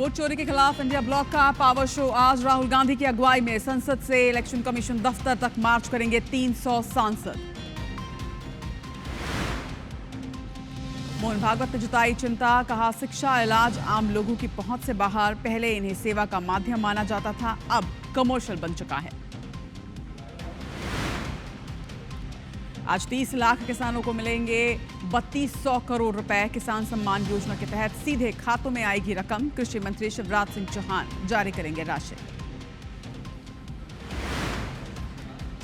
Vote चोरी के खिलाफ इंडिया ब्लॉक का पावर शो आज राहुल गांधी की अगुवाई में संसद से इलेक्शन कमीशन दफ्तर तक मार्च करेंगे 300 सांसद। मोहन भागवत ने जताई चिंता, कहा शिक्षा इलाज आम लोगों की पहुंच से बाहर, पहले इन्हें सेवा का माध्यम माना जाता था, अब कमर्शियल बन चुका है। आज 30 लाख किसानों को मिलेंगे 3200 करोड़ रुपए। किसान सम्मान योजना के तहत सीधे खातों में आएगी रकम। कृषि मंत्री शिवराज सिंह चौहान जारी करेंगे राशि।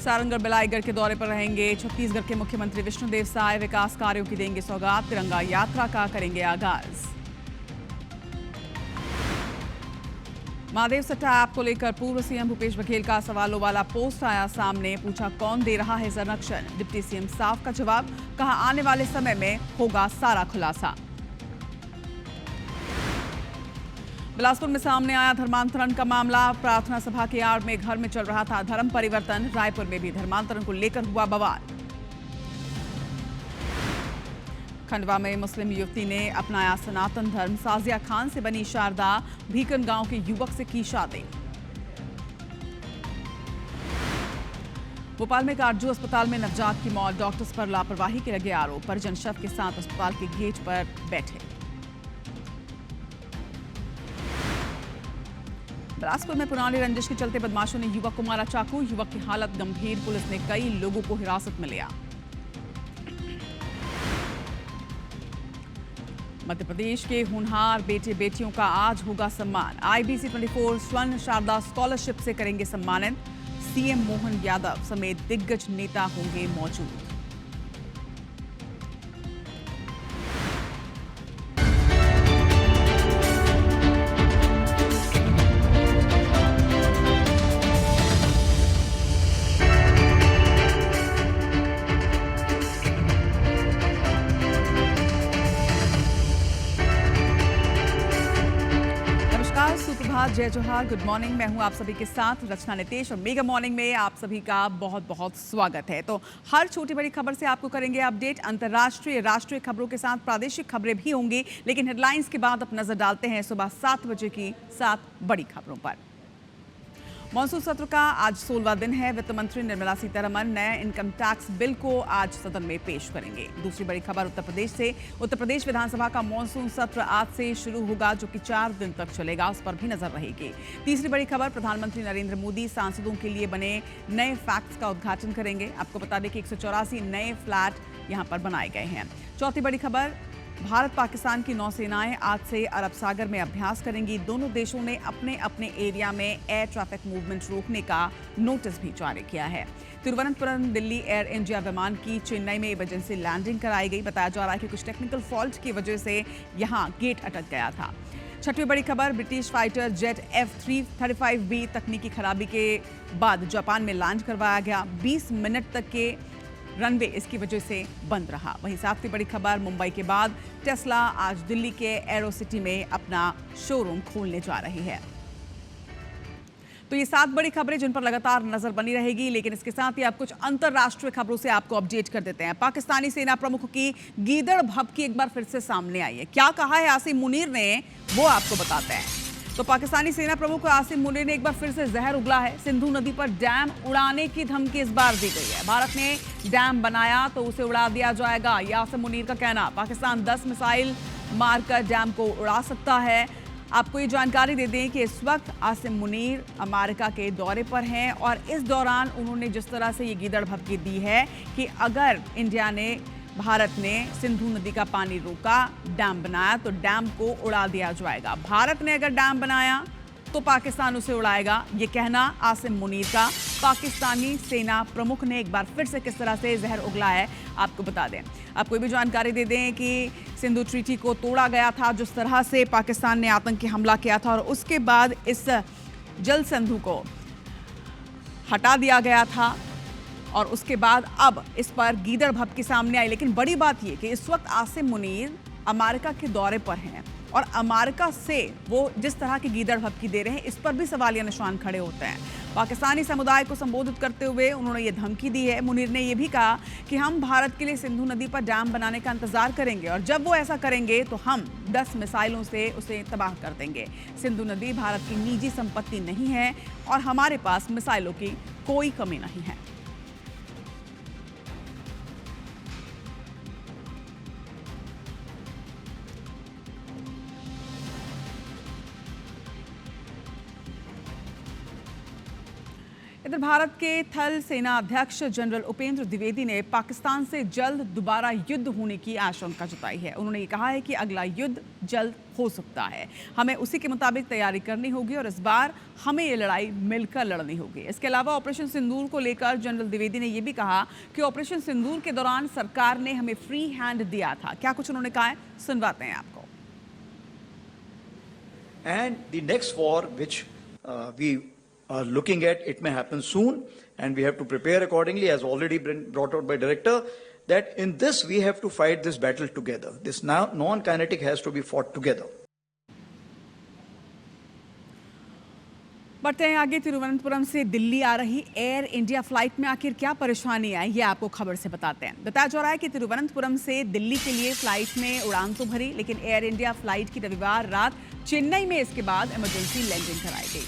सारंगढ़ बिलाईगढ़ के दौरे पर रहेंगे छत्तीसगढ़ के मुख्यमंत्री विष्णुदेव साय। विकास कार्यों की देंगे सौगात। तिरंगा यात्रा का करेंगे आगाज। महादेव सट्टा ऐप को लेकर पूर्व सीएम भूपेश बघेल का सवालों वाला पोस्ट आया सामने। पूछा कौन दे रहा है संरक्षण, डिप्टी सीएम साफ का जवाब। कहा आने वाले समय में होगा सारा खुलासा। बिलासपुर में सामने आया धर्मांतरण का मामला। प्रार्थना सभा की आड़ में घर में चल रहा था धर्म परिवर्तन। रायपुर में भी धर्मांतरण को लेकर हुआ बवाल। खंडवा में मुस्लिम युवती ने अपनाया सनातन धर्म। साजिया खान से बनी शारदा। भीकन गांव के युवक से की शादी। भोपाल में कारजू अस्पताल में नवजात की मौत। डॉक्टर्स पर लापरवाही के लगे आरोप। परिजन शव के साथ अस्पताल के गेट पर बैठे। बिलासपुर में पुरानी रंजिश के चलते बदमाशों ने युवक को मारा चाकू। युवक की हालत गंभीर। पुलिस ने कई लोगों को हिरासत में लिया। मध्य प्रदेश के होनहार बेटे बेटियों का आज होगा सम्मान। IBC 24 स्वर्ण शारदा स्कॉलरशिप से करेंगे सम्मानित। सीएम मोहन यादव समेत दिग्गज नेता होंगे मौजूद। जय जोहार, गुड मॉर्निंग। मैं हूं आप सभी के साथ रचना नितेश और मेगा मॉर्निंग में आप सभी का बहुत बहुत स्वागत है। तो हर छोटी बड़ी खबर से आपको करेंगे अपडेट। अंतर्राष्ट्रीय राष्ट्रीय खबरों के साथ प्रादेशिक खबरें भी होंगी, लेकिन हेडलाइंस के बाद अब नजर डालते हैं सुबह 7 बजे की 7 बड़ी खबरों पर। मॉनसून सत्र का आज 16वां दिन है। वित्त मंत्री निर्मला सीतारमण नए इनकम टैक्स बिल को आज सदन में पेश करेंगे। दूसरी बड़ी खबर उत्तर प्रदेश से। उत्तर प्रदेश विधानसभा का मॉनसून सत्र आज से शुरू होगा, जो कि 4 दिन तक चलेगा, उस पर भी नजर रहेगी। तीसरी बड़ी खबर, प्रधानमंत्री नरेंद्र मोदी सांसदों के लिए बने नए फ्लैट्स का उद्घाटन करेंगे। आपको बता दें कि 184 नए फ्लैट यहां पर बनाए गए हैं। चौथी बड़ी खबर, भारत पाकिस्तान की नौसेनाएं आज से अरब सागर में अभ्यास करेंगी। दोनों देशों ने अपने अपने एरिया में एयर ट्रैफिक मूवमेंट रोकने का नोटिस भी जारी किया है। तिरुवनंतपुरम दिल्ली एयर इंडिया विमान की चेन्नई में इमरजेंसी लैंडिंग कराई गई। बताया जा रहा है कि कुछ टेक्निकल फॉल्ट की वजह से यहां गेट अटक गया था। छठवीं बड़ी खबर, ब्रिटिश फाइटर जेट F-35B तकनीकी खराबी के बाद जापान में लैंड करवाया गया। 20 मिनट तक के रनवे इसकी वजह से बंद रहा। वहीं 7वीं बड़ी खबर, मुंबई के बाद टेस्ला आज दिल्ली के एरो सिटी में अपना शोरूम खोलने जा रही है। तो ये 7 बड़ी खबरें जिन पर लगातार नजर बनी रहेगी, लेकिन इसके साथ ही आप कुछ अंतर्राष्ट्रीय खबरों से आपको अपडेट कर देते हैं। पाकिस्तानी सेना प्रमुख की गीदड़ भभकी एक बार फिर से सामने आई है। क्या कहा है आसिम मुनीर ने, वो आपको बताते हैं। तो पाकिस्तानी सेना प्रमुख आसिम मुनीर ने एक बार फिर से जहर उगला है। सिंधु नदी पर डैम उड़ाने की धमकी इस बार दी गई है। भारत ने डैम बनाया तो उसे उड़ा दिया जाएगा, यह आसिम मुनीर का कहना। पाकिस्तान 10 मिसाइल मारकर डैम को उड़ा सकता है। आपको ये जानकारी दे दें कि इस वक्त आसिम मुनीर अमेरिका के दौरे पर हैं और इस दौरान उन्होंने जिस तरह से ये गीदड़ भभकी दी है कि अगर भारत ने सिंधु नदी का पानी रोका, डैम बनाया, तो डैम को उड़ा दिया जाएगा। भारत ने अगर डैम बनाया तो पाकिस्तान उसे उड़ाएगा, ये कहना आसिम मुनीर का। पाकिस्तानी सेना प्रमुख ने एक बार फिर से किस तरह से जहर उगला है आपको बता दें। आपको ये भी जानकारी दे दें कि सिंधु ट्रीटी को तोड़ा गया था, जिस तरह से पाकिस्तान ने आतंकी हमला किया था, और उसके बाद इस जल संधि को हटा दिया गया था और उसके बाद अब इस पर गीदड़ भभकी सामने आई। लेकिन बड़ी बात यह कि इस वक्त आसिम मुनीर अमेरिका के दौरे पर हैं और अमेरिका से वो जिस तरह की गीदड़ भभकी दे रहे हैं, इस पर भी सवालिया निशान खड़े होते हैं। पाकिस्तानी समुदाय को संबोधित करते हुए उन्होंने ये धमकी दी है। मुनीर ने यह भी कहा कि हम भारत के लिए सिंधु नदी पर डैम बनाने का इंतजार करेंगे और जब वो ऐसा करेंगे तो हम 10 मिसाइलों से उसे तबाह कर देंगे। सिंधु नदी भारत की निजी संपत्ति नहीं है और हमारे पास मिसाइलों की कोई कमी नहीं है। इधर भारत के थल सेना अध्यक्ष जनरल उपेंद्र द्विवेदी ने पाकिस्तान से जल्द दोबारा युद्ध होने की आशंका जताई है। उन्होंने ये कहा है कि अगला युद्ध जल्द हो सकता है, हमें उसी के मुताबिक तैयारी करनी होगी और इस बार हमें ये लड़ाई मिलकर लड़नी होगी। इसके अलावा ऑपरेशन सिंदूर को लेकर जनरल द्विवेदी ने यह भी कहा कि ऑपरेशन सिंदूर के दौरान सरकार ने हमें फ्री हैंड दिया था। क्या कुछ उन्होंने कहा है, सुनवाते हैं आपको। And the next war which we are looking at, it may happen soon and we have to prepare accordingly, as already been brought out by director, that in this we have to fight this battle together. This non-kinetic has to be fought together. बढ़ते हैं आगे। तिरुवनंतपुरम से दिल्ली आ रही air India flight में आखिर क्या परेशानी आई, ये आपको खबर से बताते हैं। बताया जा रहा है कि तिरुवनंतपुरम से दिल्ली के लिए फ्लाइट में उड़ान तो भरी, लेकिन एयर इंडिया फ्लाइट की रविवार रात चेन्नई में इसके बाद इमरजेंसी लैंडिंग कराई गई।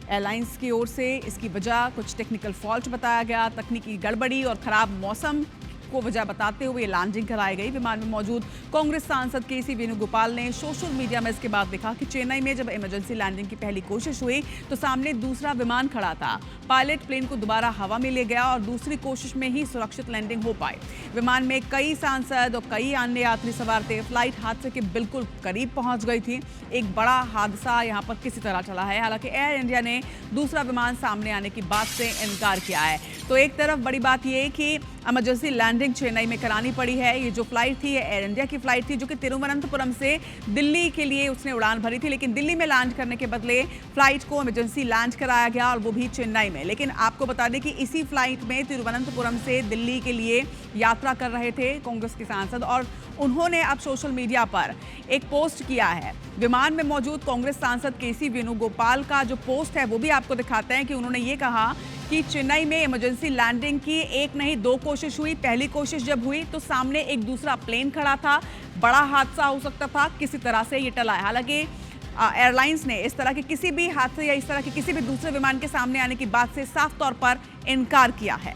एयरलाइंस की ओर से इसकी वजह कुछ टेक्निकल फॉल्ट बताया गया। तकनीकी गड़बड़ी और खराब मौसम को वजह बताते हुए लैंडिंग कराई गई। विमान में मौजूद कांग्रेस सांसद केसी वेणुगोपाल ने सोशल मीडिया में इसके बाद लिखा कि चेन्नई में जब इमरजेंसी लैंडिंग की पहली कोशिश हुई तो सामने दूसरा विमान खड़ा था। पायलट प्लेन को दोबारा हवा में ले गया और दूसरी कोशिश में ही सुरक्षित लैंडिंग हो पाई। विमान में कई सांसद और कई अन्य यात्री सवार थे। फ्लाइट हादसे के बिल्कुल करीब पहुंच गई थी। एक बड़ा हादसा यहां पर किसी तरह चला है। हालांकि एयर इंडिया ने दूसरा विमान सामने आने की बात से इनकार किया है। तो एक तरफ बड़ी बात यह कि इमरजेंसी लैंडिंग चेन्नई में करानी पड़ी है। ये जो फ्लाइट थी, ये एयर इंडिया की फ्लाइट थी जो कि तिरुवनंतपुरम से दिल्ली के लिए उसने उड़ान भरी थी, लेकिन दिल्ली में लैंड करने के बदले फ्लाइट को इमरजेंसी लैंड कराया गया और वो भी चेन्नई में। लेकिन आपको बता दें कि इसी फ्लाइट में तिरुवनंतपुरम से दिल्ली के लिए यात्रा कर रहे थे कांग्रेस के सांसद और उन्होंने अब सोशल मीडिया पर एक पोस्ट किया है। विमान में मौजूद कांग्रेस सांसद केसी वेणुगोपाल का जो पोस्ट है वो भी आपको दिखाते हैं कि उन्होंने ये कहा कि चेन्नई में इमरजेंसी लैंडिंग की एक नहीं 2 कोशिश हुई। पहली कोशिश जब हुई तो सामने एक दूसरा प्लेन खड़ा था, बड़ा हादसा हो सकता था, किसी तरह से ये टला है। हालांकि एयरलाइंस ने इस तरह के किसी भी हादसे या इस तरह के किसी भी दूसरे विमान के सामने आने की बात से साफ तौर पर इनकार किया है।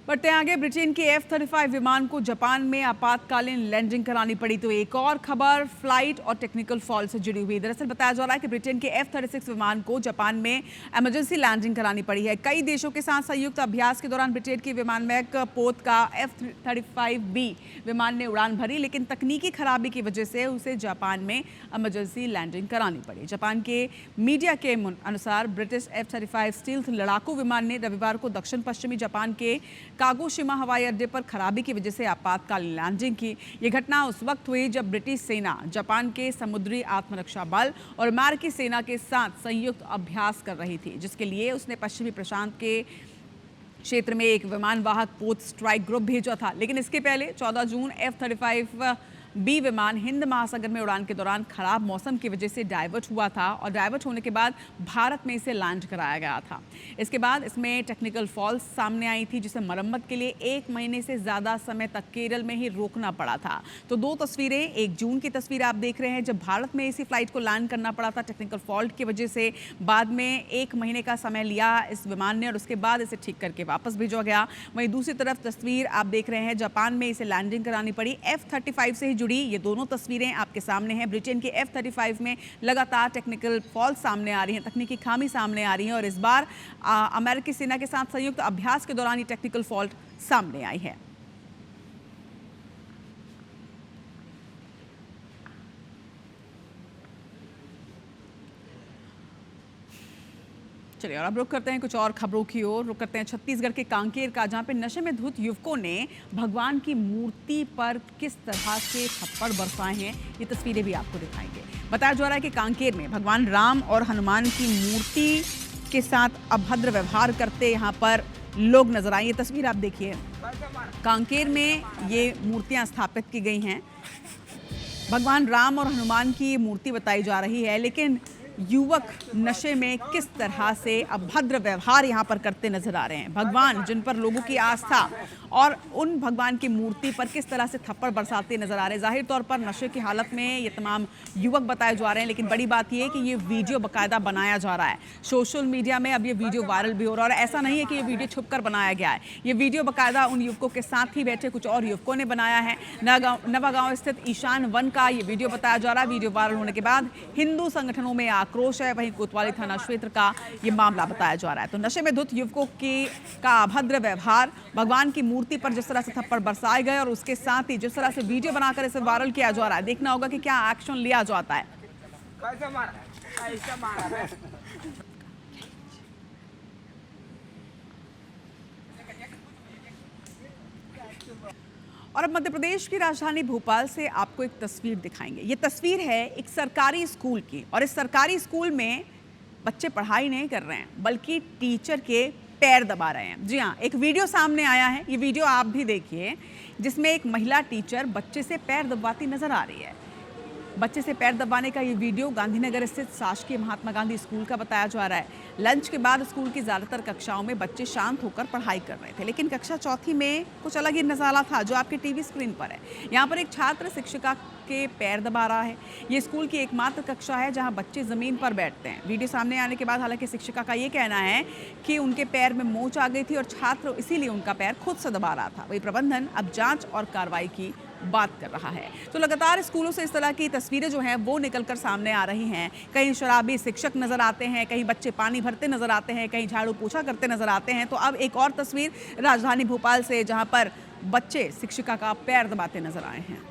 बढ़ते आगे। ब्रिटेन के F-35 विमान को जापान में आपातकालीन लैंडिंग करानी पड़ी। तो एक और खबर फ्लाइट और टेक्निकल फॉल्ट से जुड़ी हुई। दरअसल बताया जा रहा है कि ब्रिटेन के F-36 विमान को जापान में इमरजेंसी लैंडिंग करानी पड़ी है। कई देशों के साथ संयुक्त अभ्यास के दौरान ब्रिटेन के विमानमयक पोत का F-35B विमान ने उड़ान भरी, लेकिन तकनीकी खराबी की वजह से उसे जापान में इमरजेंसी लैंडिंग करानी पड़ी। जापान के मीडिया के अनुसार ब्रिटिश F-35 स्टील्थ लड़ाकू विमान ने रविवार को दक्षिण पश्चिमी जापान के कागोशिमा हवाई अड्डे पर खराबी की वजह से आपातकालीन लैंडिंग की। यह घटना उस वक्त हुई जब ब्रिटिश सेना जापान के समुद्री आत्मरक्षा बल और अमेरिकी सेना के साथ संयुक्त अभ्यास कर रही थी, जिसके लिए उसने पश्चिमी प्रशांत के क्षेत्र में एक विमान वाहक पोत स्ट्राइक ग्रुप भेजा था। लेकिन इसके पहले 14 जून F-35B विमान हिंद महासागर में उड़ान के दौरान खराब मौसम की वजह से डाइवर्ट हुआ था और डाइवर्ट होने के बाद भारत में इसे लैंड कराया गया था। इसके बाद इसमें टेक्निकल फॉल्ट सामने आई थी, जिसे मरम्मत के लिए 1 महीने से ज़्यादा समय तक केरल में ही रोकना पड़ा था। तो 2 तस्वीरें, 1 जून की तस्वीर आप देख रहे हैं जब भारत में इसी फ्लाइट को लैंड करना पड़ा था टेक्निकल फॉल्ट की वजह से। बाद में 1 महीने का समय लिया इस विमान ने और उसके बाद इसे ठीक करके वापस भेजा गया। वहीं दूसरी तरफ तस्वीर आप देख रहे हैं जापान में इसे लैंडिंग करानी पड़ी। F-35 से ही जुड़ी ये दोनों तस्वीरें आपके सामने हैं। ब्रिटेन के F-35 में लगातार टेक्निकल फॉल्ट सामने आ रही हैं, तकनीकी खामी सामने आ रही है और इस बार अमेरिकी सेना के साथ संयुक्त अभ्यास के दौरान ये टेक्निकल फॉल्ट सामने आई है। चलिए और अब रुक करते हैं कुछ और खबरों की ओर। रुक करते हैं छत्तीसगढ़ के कांकेर का, जहां पे नशे में धुत युवकों ने भगवान की मूर्ति पर किस तरह से थप्पड़ बरसाए हैं, ये तस्वीरें भी आपको दिखाएंगे। बताया जा रहा है कि कांकेर में भगवान राम और हनुमान की मूर्ति के साथ अभद्र व्यवहार करते यहाँ पर लोग नजर आए। ये तस्वीर आप देखिए, कांकेर में ये मूर्तियाँ स्थापित की गई हैं। भगवान राम और हनुमान की मूर्ति बताई जा रही है, लेकिन युवक नशे में किस तरह से अभद्र व्यवहार यहाँ पर करते नजर आ रहे हैं। भगवान जिन पर लोगों की आस्था और उन भगवान की मूर्ति पर किस तरह से थप्पड़ बरसाते नजर आ रहे हैं। जाहिर तौर पर नशे की हालत में ये तमाम युवक बताए जा रहे हैं, लेकिन बड़ी बात यह है कि ये वीडियो बाकायदा बनाया जा रहा है। सोशल मीडिया में अब ये वीडियो वायरल भी हो रहा है और ऐसा नहीं है कि ये वीडियो छुपकर बनाया गया है। ये वीडियो बाकायदा उन युवकों के साथ ही बैठे कुछ और युवकों ने बनाया है। नवागांव स्थित ईशान वन का ये वीडियो बताया जा रहा है। वीडियो वायरल होने के बाद हिंदू संगठनों में आक्रोश है। वहीं कोतवाली थाना क्षेत्र का ये मामला बताया जा रहा है। तो नशे में धुत युवकों का अभद्र व्यवहार, भगवान की मूर्ति पर जिस तरह से थप्पड़ बरसाए गए और उसके साथ ही जिस तरह से वीडियो बनाकर इसे वायरल किया जा रहा है, देखना होगा कि क्या एक्शन लिया जाता है। और अब मध्य प्रदेश की राजधानी भोपाल से आपको एक तस्वीर दिखाएंगे। ये तस्वीर है एक सरकारी स्कूल की और इस सरकारी स्कूल में बच्चे पढ़ाई नहीं कर रहे हैं बल्कि टीचर के पैर दबा रहे हैं। जी हाँ, एक वीडियो सामने आया है, ये वीडियो आप भी देखिए, जिसमें एक महिला टीचर बच्चे से पैर दबाती नजर आ रही है। बच्चे से पैर दबाने का ये वीडियो गांधीनगर स्थित शासकीय महात्मा गांधी स्कूल का बताया जा रहा है। लंच के बाद स्कूल की ज़्यादातर कक्षाओं में बच्चे शांत होकर पढ़ाई कर रहे थे, लेकिन कक्षा चौथी में कुछ अलग ही नज़ारा था जो आपके टीवी स्क्रीन पर है। यहाँ पर एक छात्र शिक्षिका के पैर दबा रहा है। ये स्कूल की एकमात्र कक्षा है जहाँ बच्चे ज़मीन पर बैठते हैं। वीडियो सामने आने के बाद हालांकि शिक्षिका का ये कहना है कि उनके पैर में मोच आ गई थी और छात्र इसीलिए उनका पैर खुद से दबा रहा था। वही प्रबंधन अब जाँच और कार्रवाई की बात कर रहा है। तो लगातार स्कूलों से इस तरह की तस्वीरें जो हैं वो निकलकर सामने आ रही हैं। कहीं शराबी शिक्षक नजर आते हैं, कहीं बच्चे पानी भरते नजर आते हैं, कहीं झाड़ू पोछा करते नजर आते हैं। तो अब एक और तस्वीर राजधानी भोपाल से, जहां पर बच्चे शिक्षिका का पैर दबाते नजर आए हैं।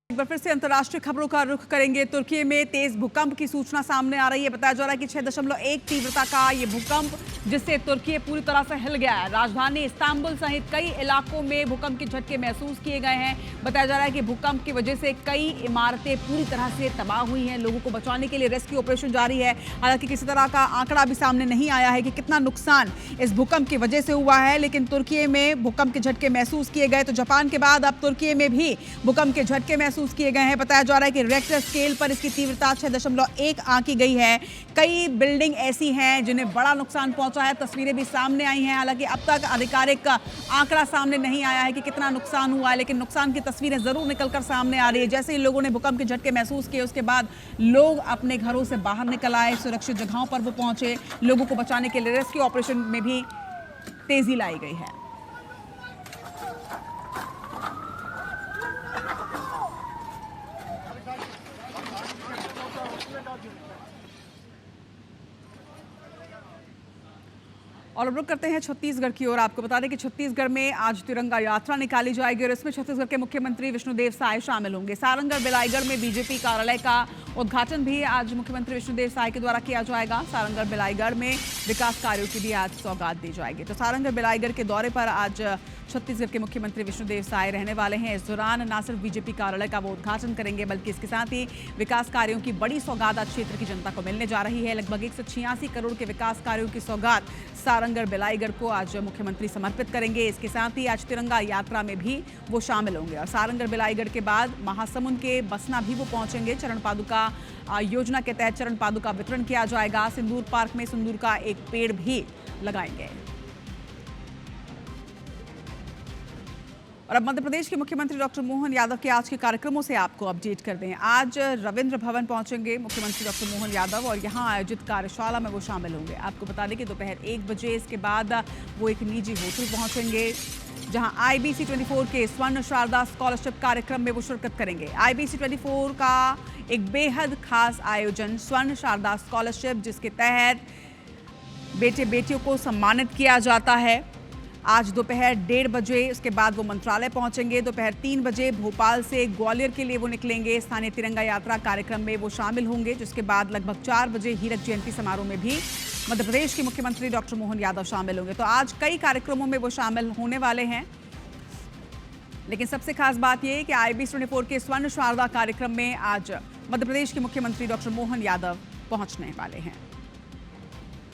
एक बार फिर से अंतर्राष्ट्रीय खबरों का रुख करेंगे। तुर्की में तेज भूकंप की सूचना सामने आ रही है। बताया जा रहा है कि 6.1 तीव्रता का ये भूकंप, जिससे तुर्की पूरी तरह से हिल गया है। राजधानी इस्तांबुल सहित कई इलाकों में भूकंप के झटके महसूस किए गए हैं। बताया जा रहा है कि भूकंप की वजह से कई इमारतें पूरी तरह से तबाह हुई हैं। लोगों को बचाने के लिए रेस्क्यू ऑपरेशन जारी है। हालांकि किसी तरह का आंकड़ा भी सामने नहीं आया है कि कितना नुकसान इस भूकंप की वजह से हुआ है, लेकिन तुर्की में भूकंप के झटके महसूस किए गए। तो जापान के बाद अब तुर्की में भी भूकंप के झटके महसूस किए गए हैं। बताया जा रहा है कि रिक्टर स्केल पर इसकी तीव्रता 6.1 आंकी गई है। कई बिल्डिंग ऐसी हैं जिन्हें बड़ा नुकसान पहुंचा है। तस्वीरें भी सामने आई हैं। हालांकि अब तक आधिकारिक आंकड़ा सामने नहीं आया है कि कितना नुकसान हुआ है, लेकिन नुकसान की तस्वीरें जरूर निकलकर सामने आ रही है। जैसे ही लोगों ने भूकंप के झटके महसूस किए, उसके बाद लोग अपने घरों से बाहर निकल आए, सुरक्षित जगहों पर वो पहुंचे। लोगों को बचाने के लिए रेस्क्यू ऑपरेशन में भी तेजी लाई गई है। और अब रुक करते हैं छत्तीसगढ़ की ओर। आपको बता दें कि छत्तीसगढ़ में आज तिरंगा यात्रा निकाली जाएगी और इसमें छत्तीसगढ़ के मुख्यमंत्री विष्णुदेव साय शामिल होंगे। सारंगढ़ बिलाईगढ़ में बीजेपी कार्यालय का उद्घाटन भी आज मुख्यमंत्री विष्णुदेव साय के द्वारा किया जाएगा। सारंगढ़ बिलाईगढ़ में विकास कार्यों की भी आज सौगात दी जाएगी। तो सारंगढ़ बिलाईगढ़ के दौरे पर आज छत्तीसगढ़ के मुख्यमंत्री विष्णुदेव साय रहने वाले हैं। इस दौरान न सिर्फ बीजेपी कार्यालय का वो उद्घाटन करेंगे, बल्कि इसके साथ ही विकास कार्यों की बड़ी सौगात आज क्षेत्र की जनता को मिलने जा रही है। लगभग 186 करोड़ के विकास कार्यों की सौगात सारंगढ़ बिलाईगढ़ को आज मुख्यमंत्री समर्पित करेंगे। इसके साथ ही आज तिरंगा यात्रा में भी वो शामिल होंगे और सारंगढ़ बिलाईगढ़ के बाद महासमुंद के बसना भी वो पहुंचेंगे। चरण पादुका योजना के तहत चरण पादुका वितरण किया जाएगा। सिंदूर पार्क में सिंदूर का एक पेड़ भी लगाएंगे। और अब मध्य प्रदेश के मुख्यमंत्री डॉक्टर मोहन यादव के आज के कार्यक्रमों से आपको अपडेट कर दें। आज रविंद्र भवन पहुंचेंगे मुख्यमंत्री डॉक्टर मोहन यादव और यहां आयोजित कार्यशाला में वो शामिल होंगे। आपको बता दें कि दोपहर 1 बजे इसके बाद वो एक निजी होटल पहुंचेंगे, जहां IBC 24 के स्वर्ण शारदा स्कॉलरशिप कार्यक्रम में वो शिरकत करेंगे। IBC 24 का एक बेहद खास आयोजन स्वर्ण शारदा स्कॉलरशिप, जिसके तहत बेटे बेटियों को सम्मानित किया जाता है। आज दोपहर 1:30 बजे उसके बाद वो मंत्रालय पहुंचेंगे। दोपहर 3 बजे भोपाल से ग्वालियर के लिए वो निकलेंगे। स्थानीय तिरंगा यात्रा कार्यक्रम में वो शामिल होंगे, जिसके बाद लगभग 4 बजे हीरक जयंती समारोह में भी मध्य प्रदेश के मुख्यमंत्री डॉक्टर मोहन यादव शामिल होंगे। तो आज कई कार्यक्रमों में वो शामिल होने वाले हैं, लेकिन सबसे खास बात यह है कि IBC 24 के स्वर्ण शारदा कार्यक्रम में आज मध्य प्रदेश के मुख्यमंत्री डॉक्टर मोहन यादव पहुंचने वाले हैं।